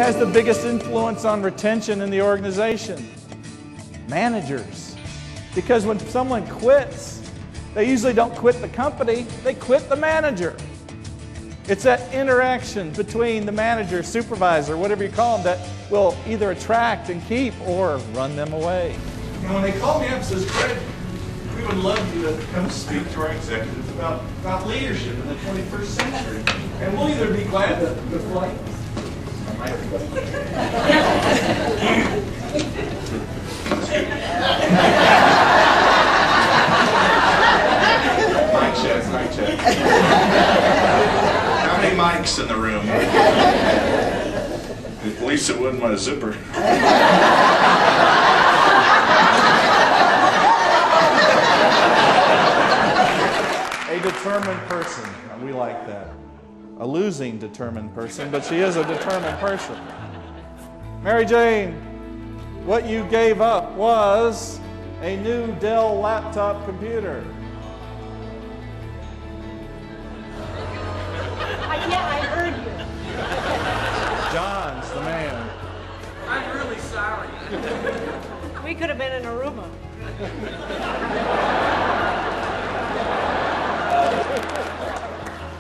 has the biggest influence on retention in the organization? Managers. Because when someone quits, they usually don't quit the company, they quit the manager. It's that interaction between the manager, supervisor, whatever you call them, that will either attract and keep or run them away. And when they called me up and says, Greg, we would love you to come speak to our executives about leadership in the 21st century. And we'll either be glad to fly. Mic check. How many mics in the room? At least it wasn't my zipper. A determined person, we like that. A losing determined person, but she is a determined person. Mary Jane, what you gave up was a new Dell laptop computer. Yeah, I heard you. John's the man. I'm really sorry. We could have been in Aruba.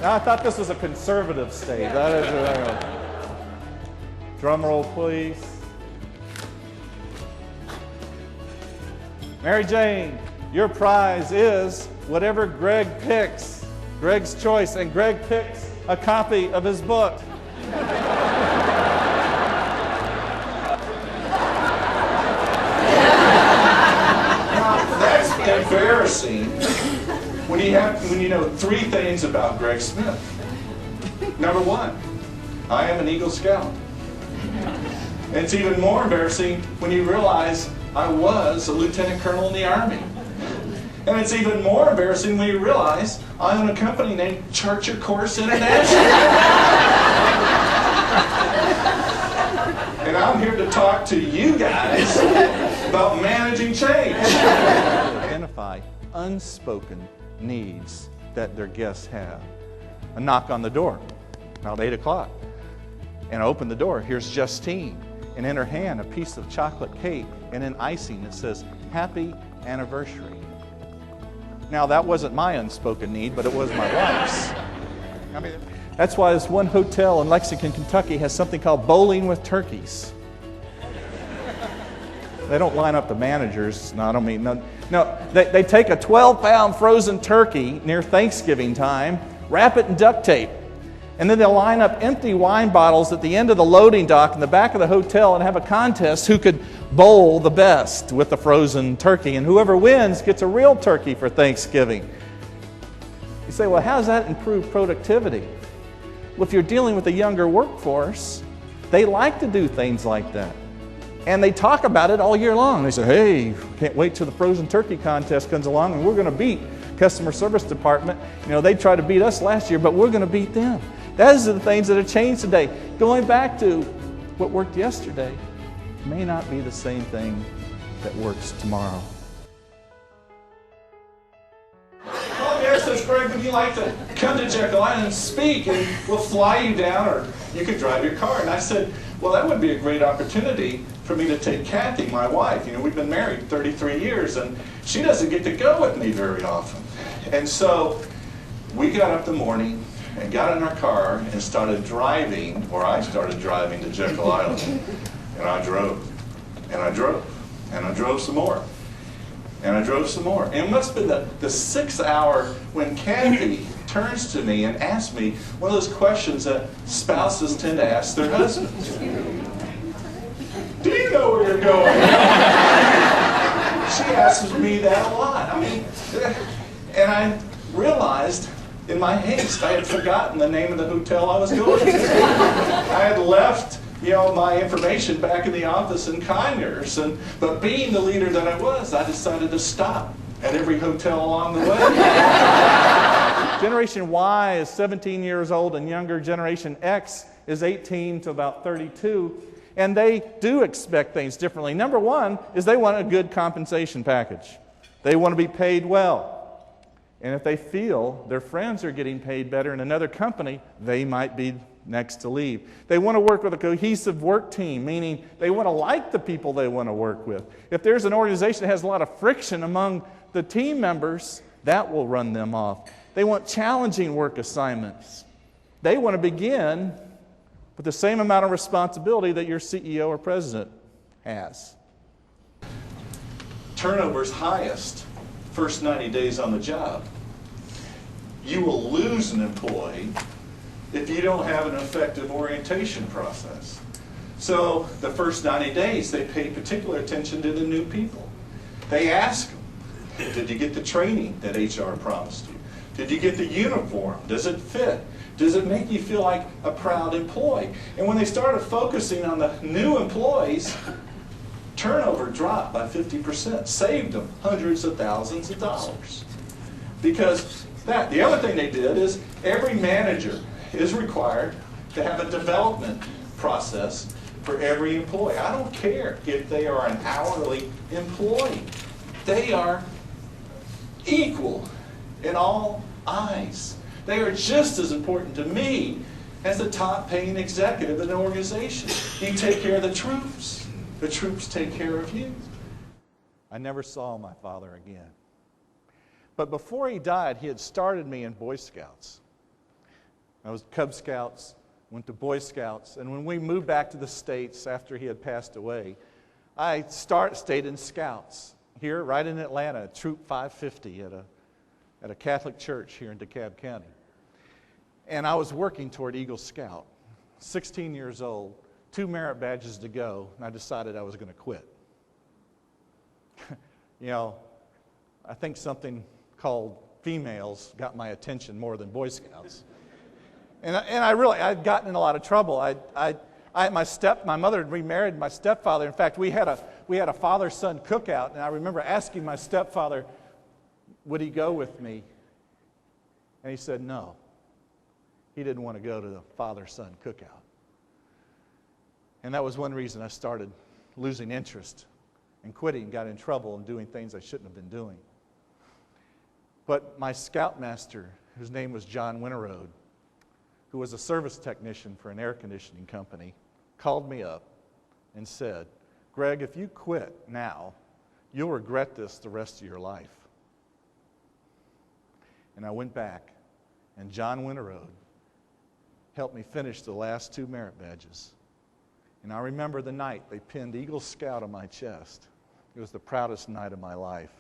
Now, I thought this was a conservative state. Drum roll, please. Mary Jane, your prize is whatever Greg picks. Greg's choice, and Greg picks a copy of his book. That's embarrassing when you know three things about Greg Smith. Number one, I am an Eagle Scout. And it's even more embarrassing when you realize I was a lieutenant colonel in the Army. And it's even more embarrassing when you realize I own a company named Charter Course International. And I'm here to talk to you guys about managing change. Identify unspoken needs that their guests have. A knock on the door, about 8 o'clock. And I open the door, here's Justine. And in her hand, a piece of chocolate cake and an icing that says, Happy Anniversary. Now, that wasn't my unspoken need, but it was my wife's. I mean, that's why this one hotel in Lexington, Kentucky has something called Bowling with Turkeys. They don't line up the managers. No, I don't mean, no. They take a 12-pound frozen turkey near Thanksgiving time, wrap it in duct tape, and then they'll line up empty wine bottles at the end of the loading dock in the back of the hotel and have a contest who could bowl the best with the frozen turkey. And whoever wins gets a real turkey for Thanksgiving. You say, well, how does that improve productivity? Well, if you're dealing with a younger workforce, they like to do things like that. And they talk about it all year long. They say, hey, can't wait till the frozen turkey contest comes along and we're going to beat customer service department. You know, they tried to beat us last year, but we're going to beat them. Those are the things that have changed today. Going back to what worked yesterday may not be the same thing that works tomorrow. Well, there says, Greg, would you like to come to Jekyll Island and speak, and we'll fly you down, or you could drive your car. And I said, well, that would be a great opportunity for me to take Kathy, my wife. You know, we've been married 33 years, and she doesn't get to go with me very often. And so we got up in the morning and got in our car and started driving, or I started driving to Jekyll Island. And I drove, and I drove, and I drove some more. And I drove some more. And it must have been the 6th hour when Kathy turns to me and asks me one of those questions that spouses tend to ask their husbands. Do you know where you're going? She asks me that a lot. I mean, and I realized in my haste I had forgotten the name of the hotel I was going to. I had left, you know, my information back in the office in Conyers, but being the leader that I was, I decided to stop at every hotel along the way. Generation Y is 17 years old and younger. Generation X is 18 to about 32. And they do expect things differently. Number one is they want a good compensation package. They want to be paid well. And if they feel their friends are getting paid better in another company, they might be next to leave. They want to work with a cohesive work team, meaning they want to like the people they want to work with. If there's an organization that has a lot of friction among the team members, that will run them off. They want challenging work assignments. They want to begin with the same amount of responsibility that your CEO or president has. Turnover's highest first 90 days on the job. You will lose an employee if you don't have an effective orientation process. So the first 90 days, they pay particular attention to the new people. They ask them, did you get the training that HR promised you? Did you get the uniform? Does it fit? Does it make you feel like a proud employee? And when they started focusing on the new employees, turnover dropped by 50%, saved them hundreds of thousands of dollars. Because that. The other thing they did is every manager is required to have a development process for every employee. I don't care if they are an hourly employee. They are equal in all eyes. They are just as important to me as the top paying executive in an organization. You take care of the troops. The troops take care of you. I never saw my father again. But before he died, he had started me in Boy Scouts. I was Cub Scouts, went to Boy Scouts, and when we moved back to the States after he had passed away, I stayed in Scouts here, right in Atlanta, Troop 550 at a Catholic church here in DeKalb County. And I was working toward Eagle Scout, 16 years old, 2 merit badges to go, and I decided I was going to quit. You know, I think something called females got my attention more than Boy Scouts. And I'd gotten in a lot of trouble. My mother had remarried my stepfather. In fact, we had a father-son cookout, and I remember asking my stepfather, would he go with me? And he said no. He didn't want to go to the father-son cookout. And that was one reason I started losing interest and quitting, got in trouble and doing things I shouldn't have been doing. But my scoutmaster, whose name was John Winterode, who was a service technician for an air conditioning company, called me up and said, Greg, if you quit now, you'll regret this the rest of your life. And I went back, and John Winterode helped me finish the last 2 merit badges. And I remember the night they pinned Eagle Scout on my chest. It was the proudest night of my life.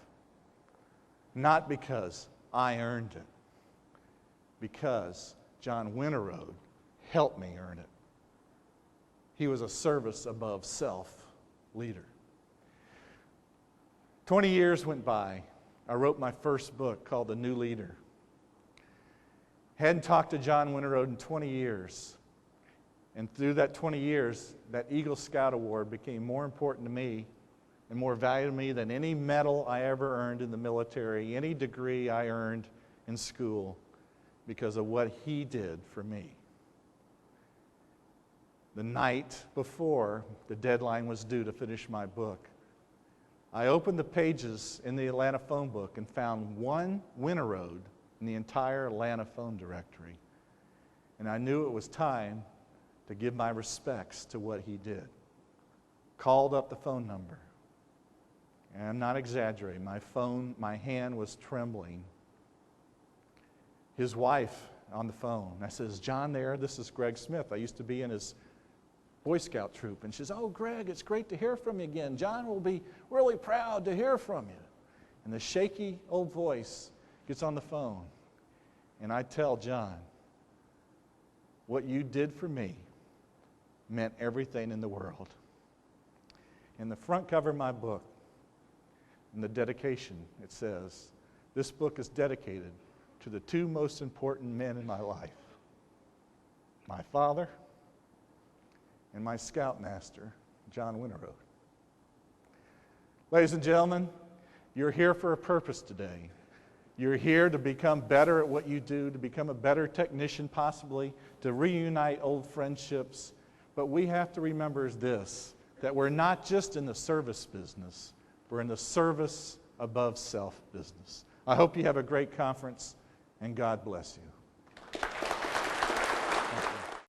Not because I earned it, because John Winterode helped me earn it. He was a service above self leader. 20 years went by. I wrote my first book called The New Leader. Hadn't talked to John Winterode in 20 years. And through that 20 years, that Eagle Scout Award became more important to me and more valuable to me than any medal I ever earned in the military, any degree I earned in school, because of what he did for me. The night before the deadline was due to finish my book, I opened the pages in the Atlanta phone book and found one Winterode in the entire Atlanta phone directory. And I knew it was time to give my respects to what he did. Called up the phone number. And I'm not exaggerating. My hand was trembling. His wife on the phone. I said, is John there? This is Greg Smith. I used to be in his Boy Scout troop. And she says, oh, Greg, it's great to hear from you again. John will be really proud to hear from you. And the shaky old voice gets on the phone. And I tell John, what you did for me meant everything in the world. In the front cover of my book, in the dedication, it says, this book is dedicated to the 2 most important men in my life, my father and my scoutmaster, John Winterode. Ladies and gentlemen, you're here for a purpose today. You're here to become better at what you do, to become a better technician possibly, to reunite old friendships. But we have to remember this, that we're not just in the service business, we're in the service above self business. I hope you have a great conference, and God bless you.